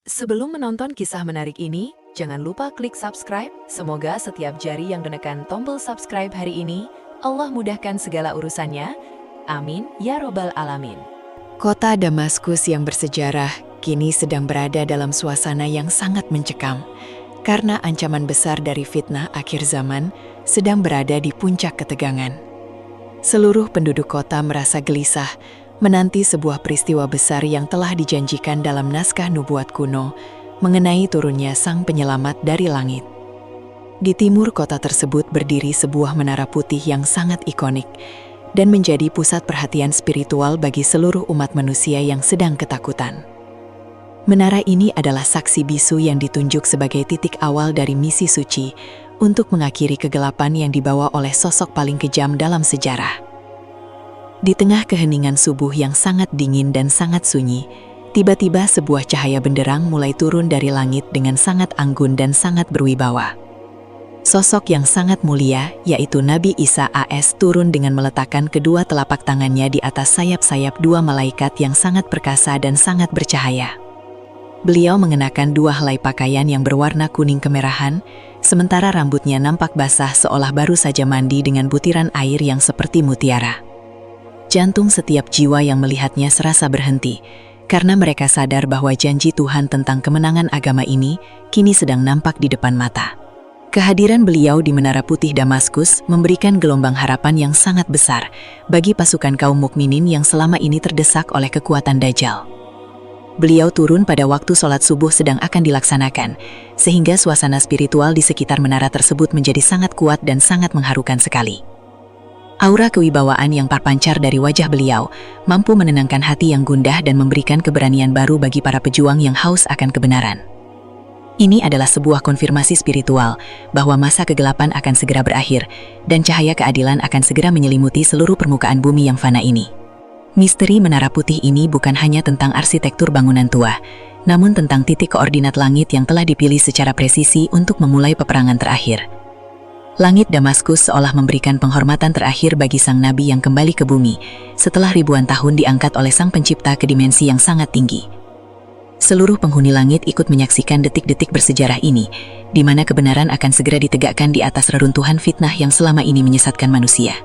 Sebelum menonton kisah menarik ini, jangan lupa klik subscribe. Semoga setiap jari yang menekan tombol subscribe hari ini, Allah mudahkan segala urusannya. Amin, ya robbal alamin. Kota Damaskus yang bersejarah kini sedang berada dalam suasana yang sangat mencekam, karena ancaman besar dari fitnah akhir zaman sedang berada di puncak ketegangan. Seluruh penduduk kota merasa gelisah, menanti sebuah peristiwa besar yang telah dijanjikan dalam naskah nubuat kuno mengenai turunnya sang penyelamat dari langit. Di timur kota tersebut berdiri sebuah menara putih yang sangat ikonik dan menjadi pusat perhatian spiritual bagi seluruh umat manusia yang sedang ketakutan. Menara ini adalah saksi bisu yang ditunjuk sebagai titik awal dari misi suci untuk mengakhiri kegelapan yang dibawa oleh sosok paling kejam dalam sejarah. Di tengah keheningan subuh yang sangat dingin dan sangat sunyi, tiba-tiba sebuah cahaya benderang mulai turun dari langit dengan sangat anggun dan sangat berwibawa. Sosok yang sangat mulia, yaitu Nabi Isa AS, turun dengan meletakkan kedua telapak tangannya di atas sayap-sayap dua malaikat yang sangat perkasa dan sangat bercahaya. Beliau mengenakan dua helai pakaian yang berwarna kuning kemerahan, sementara rambutnya nampak basah seolah baru saja mandi dengan butiran air yang seperti mutiara. Jantung setiap jiwa yang melihatnya serasa berhenti, karena mereka sadar bahwa janji Tuhan tentang kemenangan agama ini kini sedang nampak di depan mata. Kehadiran beliau di Menara Putih Damaskus memberikan gelombang harapan yang sangat besar bagi pasukan kaum mukminin yang selama ini terdesak oleh kekuatan Dajjal. Beliau turun pada waktu sholat subuh sedang akan dilaksanakan, sehingga suasana spiritual di sekitar menara tersebut menjadi sangat kuat dan sangat mengharukan sekali. Aura kewibawaan yang terpancar dari wajah beliau mampu menenangkan hati yang gundah dan memberikan keberanian baru bagi para pejuang yang haus akan kebenaran. Ini adalah sebuah konfirmasi spiritual bahwa masa kegelapan akan segera berakhir dan cahaya keadilan akan segera menyelimuti seluruh permukaan bumi yang fana ini. Misteri Menara Putih ini bukan hanya tentang arsitektur bangunan tua, namun tentang titik koordinat langit yang telah dipilih secara presisi untuk memulai peperangan terakhir. Langit Damaskus seolah memberikan penghormatan terakhir bagi sang nabi yang kembali ke bumi setelah ribuan tahun diangkat oleh sang pencipta ke dimensi yang sangat tinggi. Seluruh penghuni langit ikut menyaksikan detik-detik bersejarah ini, di mana kebenaran akan segera ditegakkan di atas reruntuhan fitnah yang selama ini menyesatkan manusia.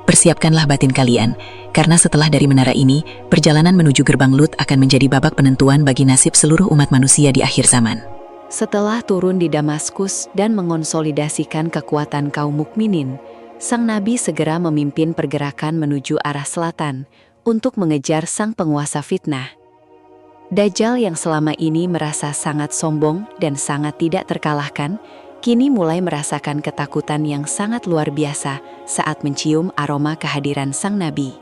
Persiapkanlah batin kalian, karena setelah dari menara ini, perjalanan menuju gerbang Lut akan menjadi babak penentuan bagi nasib seluruh umat manusia di akhir zaman. Setelah turun di Damaskus dan mengonsolidasikan kekuatan kaum mukminin, sang nabi segera memimpin pergerakan menuju arah selatan untuk mengejar sang penguasa fitnah. Dajjal yang selama ini merasa sangat sombong dan sangat tidak terkalahkan, kini mulai merasakan ketakutan yang sangat luar biasa saat mencium aroma kehadiran sang nabi.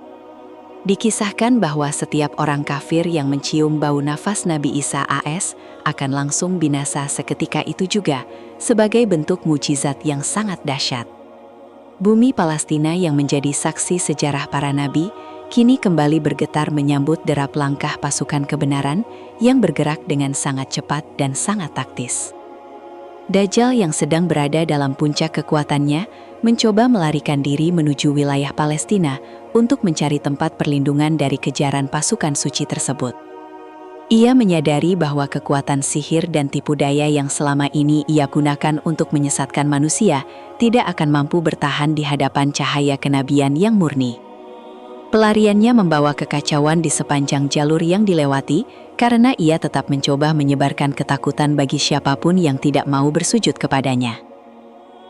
Dikisahkan bahwa setiap orang kafir yang mencium bau nafas Nabi Isa AS akan langsung binasa seketika itu juga, sebagai bentuk mukjizat yang sangat dahsyat. Bumi Palestina yang menjadi saksi sejarah para nabi, kini kembali bergetar menyambut derap langkah pasukan kebenaran yang bergerak dengan sangat cepat dan sangat taktis. Dajjal yang sedang berada dalam puncak kekuatannya, mencoba melarikan diri menuju wilayah Palestina untuk mencari tempat perlindungan dari kejaran pasukan suci tersebut. Ia menyadari bahwa kekuatan sihir dan tipu daya yang selama ini ia gunakan untuk menyesatkan manusia tidak akan mampu bertahan di hadapan cahaya kenabian yang murni. Pelariannya membawa kekacauan di sepanjang jalur yang dilewati karena ia tetap mencoba menyebarkan ketakutan bagi siapapun yang tidak mau bersujud kepadanya.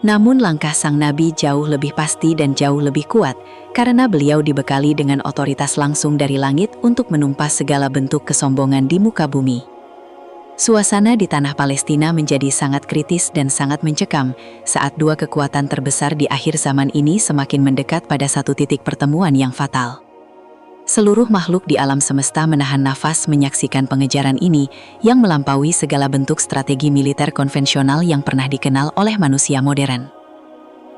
Namun langkah sang nabi jauh lebih pasti dan jauh lebih kuat karena beliau dibekali dengan otoritas langsung dari langit untuk menumpas segala bentuk kesombongan di muka bumi. Suasana di tanah Palestina menjadi sangat kritis dan sangat mencekam saat dua kekuatan terbesar di akhir zaman ini semakin mendekat pada satu titik pertemuan yang fatal. Seluruh makhluk di alam semesta menahan nafas menyaksikan pengejaran ini yang melampaui segala bentuk strategi militer konvensional yang pernah dikenal oleh manusia modern.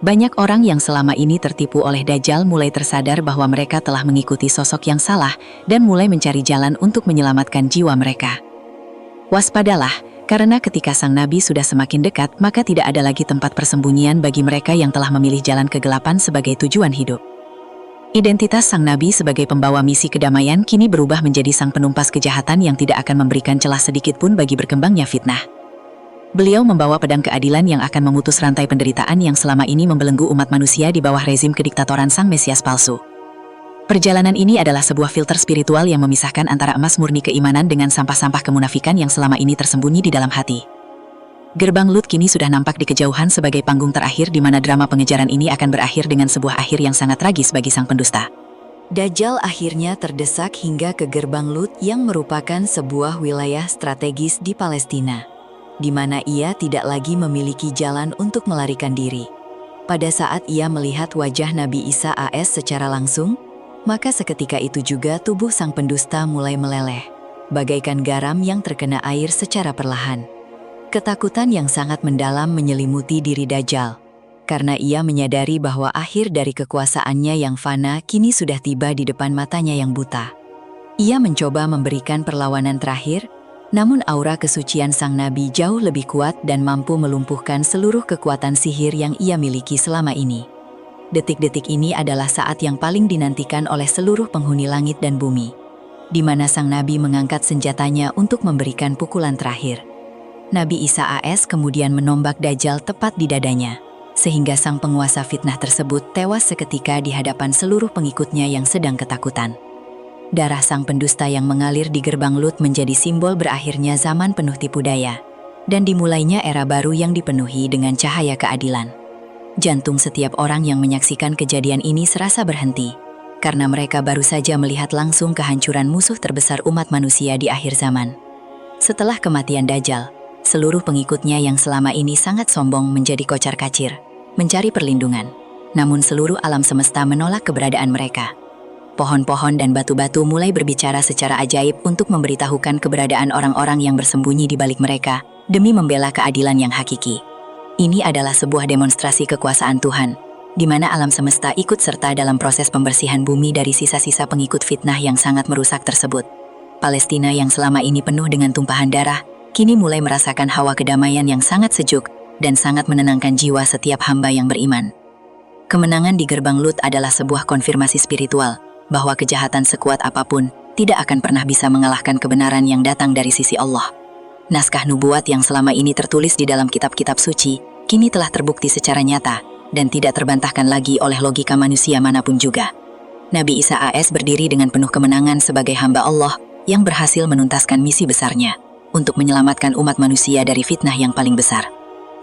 Banyak orang yang selama ini tertipu oleh Dajjal mulai tersadar bahwa mereka telah mengikuti sosok yang salah dan mulai mencari jalan untuk menyelamatkan jiwa mereka. Waspadalah, karena ketika sang nabi sudah semakin dekat, maka tidak ada lagi tempat persembunyian bagi mereka yang telah memilih jalan kegelapan sebagai tujuan hidup. Identitas sang nabi sebagai pembawa misi kedamaian kini berubah menjadi sang penumpas kejahatan yang tidak akan memberikan celah sedikit pun bagi berkembangnya fitnah. Beliau membawa pedang keadilan yang akan memutus rantai penderitaan yang selama ini membelenggu umat manusia di bawah rezim kediktatoran sang Mesias palsu. Perjalanan ini adalah sebuah filter spiritual yang memisahkan antara emas murni keimanan dengan sampah-sampah kemunafikan yang selama ini tersembunyi di dalam hati. Gerbang Lut kini sudah nampak di kejauhan sebagai panggung terakhir di mana drama pengejaran ini akan berakhir dengan sebuah akhir yang sangat tragis bagi sang pendusta. Dajjal akhirnya terdesak hingga ke gerbang Lut yang merupakan sebuah wilayah strategis di Palestina, di mana ia tidak lagi memiliki jalan untuk melarikan diri. Pada saat ia melihat wajah Nabi Isa AS secara langsung, maka seketika itu juga tubuh sang pendusta mulai meleleh, bagaikan garam yang terkena air secara perlahan. Ketakutan yang sangat mendalam menyelimuti diri Dajjal, karena ia menyadari bahwa akhir dari kekuasaannya yang fana kini sudah tiba di depan matanya yang buta. Ia mencoba memberikan perlawanan terakhir, namun aura kesucian sang nabi jauh lebih kuat dan mampu melumpuhkan seluruh kekuatan sihir yang ia miliki selama ini. Detik-detik ini adalah saat yang paling dinantikan oleh seluruh penghuni langit dan bumi, di mana sang nabi mengangkat senjatanya untuk memberikan pukulan terakhir. Nabi Isa AS kemudian menombak Dajjal tepat di dadanya, sehingga sang penguasa fitnah tersebut tewas seketika di hadapan seluruh pengikutnya yang sedang ketakutan. Darah sang pendusta yang mengalir di gerbang Lut menjadi simbol berakhirnya zaman penuh tipu daya, dan dimulainya era baru yang dipenuhi dengan cahaya keadilan. Jantung setiap orang yang menyaksikan kejadian ini serasa berhenti, karena mereka baru saja melihat langsung kehancuran musuh terbesar umat manusia di akhir zaman. Setelah kematian Dajjal, seluruh pengikutnya yang selama ini sangat sombong menjadi kocar-kacir, mencari perlindungan. Namun seluruh alam semesta menolak keberadaan mereka. Pohon-pohon dan batu-batu mulai berbicara secara ajaib untuk memberitahukan keberadaan orang-orang yang bersembunyi di balik mereka, demi membela keadilan yang hakiki. Ini adalah sebuah demonstrasi kekuasaan Tuhan, di mana alam semesta ikut serta dalam proses pembersihan bumi dari sisa-sisa pengikut fitnah yang sangat merusak tersebut. Palestina yang selama ini penuh dengan tumpahan darah, kini mulai merasakan hawa kedamaian yang sangat sejuk dan sangat menenangkan jiwa setiap hamba yang beriman. Kemenangan di gerbang Lut adalah sebuah konfirmasi spiritual bahwa kejahatan sekuat apapun tidak akan pernah bisa mengalahkan kebenaran yang datang dari sisi Allah. Naskah nubuat yang selama ini tertulis di dalam kitab-kitab suci kini telah terbukti secara nyata dan tidak terbantahkan lagi oleh logika manusia manapun juga. Nabi Isa AS berdiri dengan penuh kemenangan sebagai hamba Allah yang berhasil menuntaskan misi besarnya untuk menyelamatkan umat manusia dari fitnah yang paling besar.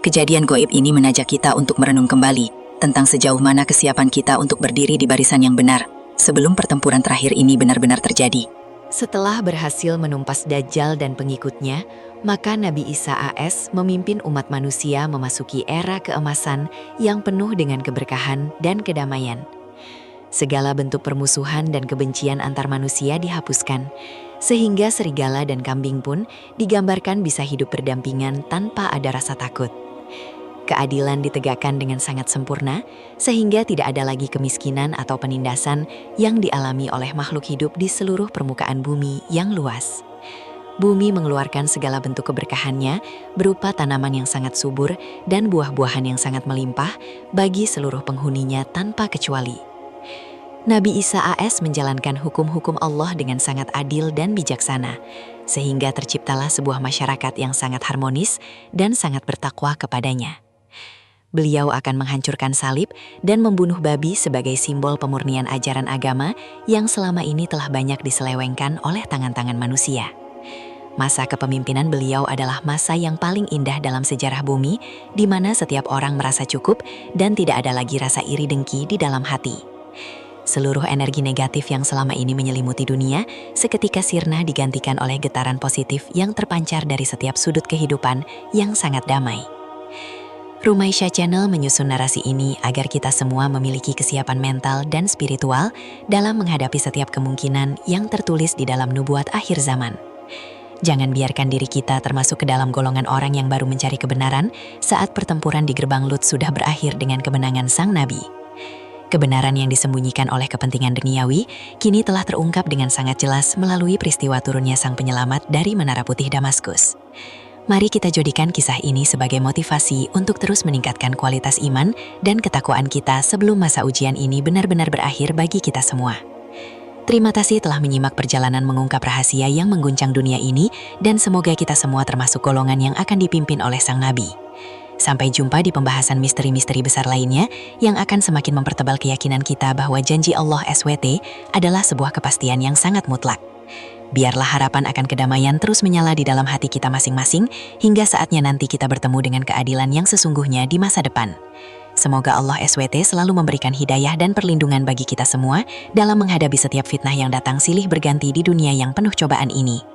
Kejadian goib ini mengajak kita untuk merenung kembali tentang sejauh mana kesiapan kita untuk berdiri di barisan yang benar sebelum pertempuran terakhir ini benar-benar terjadi. Setelah berhasil menumpas Dajjal dan pengikutnya, maka Nabi Isa AS memimpin umat manusia memasuki era keemasan yang penuh dengan keberkahan dan kedamaian. Segala bentuk permusuhan dan kebencian antar manusia dihapuskan, sehingga serigala dan kambing pun digambarkan bisa hidup berdampingan tanpa ada rasa takut. Keadilan ditegakkan dengan sangat sempurna, sehingga tidak ada lagi kemiskinan atau penindasan yang dialami oleh makhluk hidup di seluruh permukaan bumi yang luas. Bumi mengeluarkan segala bentuk keberkahannya berupa tanaman yang sangat subur dan buah-buahan yang sangat melimpah bagi seluruh penghuninya tanpa kecuali. Nabi Isa AS menjalankan hukum-hukum Allah dengan sangat adil dan bijaksana, sehingga terciptalah sebuah masyarakat yang sangat harmonis dan sangat bertakwa kepadanya. Beliau akan menghancurkan salib dan membunuh babi sebagai simbol pemurnian ajaran agama yang selama ini telah banyak diselewengkan oleh tangan-tangan manusia. Masa kepemimpinan beliau adalah masa yang paling indah dalam sejarah bumi, di mana setiap orang merasa cukup dan tidak ada lagi rasa iri dengki di dalam hati. Seluruh energi negatif yang selama ini menyelimuti dunia seketika sirna digantikan oleh getaran positif yang terpancar dari setiap sudut kehidupan yang sangat damai. Rumaisya Channel menyusun narasi ini agar kita semua memiliki kesiapan mental dan spiritual dalam menghadapi setiap kemungkinan yang tertulis di dalam nubuat akhir zaman. Jangan biarkan diri kita termasuk ke dalam golongan orang yang baru mencari kebenaran saat pertempuran di gerbang Lut sudah berakhir dengan kemenangan sang Nabi. Kebenaran yang disembunyikan oleh kepentingan duniawi kini telah terungkap dengan sangat jelas melalui peristiwa turunnya sang penyelamat dari Menara Putih Damaskus. Mari kita jadikan kisah ini sebagai motivasi untuk terus meningkatkan kualitas iman dan ketakwaan kita sebelum masa ujian ini benar-benar berakhir bagi kita semua. Terima kasih telah menyimak perjalanan mengungkap rahasia yang mengguncang dunia ini, dan semoga kita semua termasuk golongan yang akan dipimpin oleh Sang Nabi. Sampai jumpa di pembahasan misteri-misteri besar lainnya yang akan semakin mempertebal keyakinan kita bahwa janji Allah SWT adalah sebuah kepastian yang sangat mutlak. Biarlah harapan akan kedamaian terus menyala di dalam hati kita masing-masing hingga saatnya nanti kita bertemu dengan keadilan yang sesungguhnya di masa depan. Semoga Allah SWT selalu memberikan hidayah dan perlindungan bagi kita semua dalam menghadapi setiap fitnah yang datang silih berganti di dunia yang penuh cobaan ini.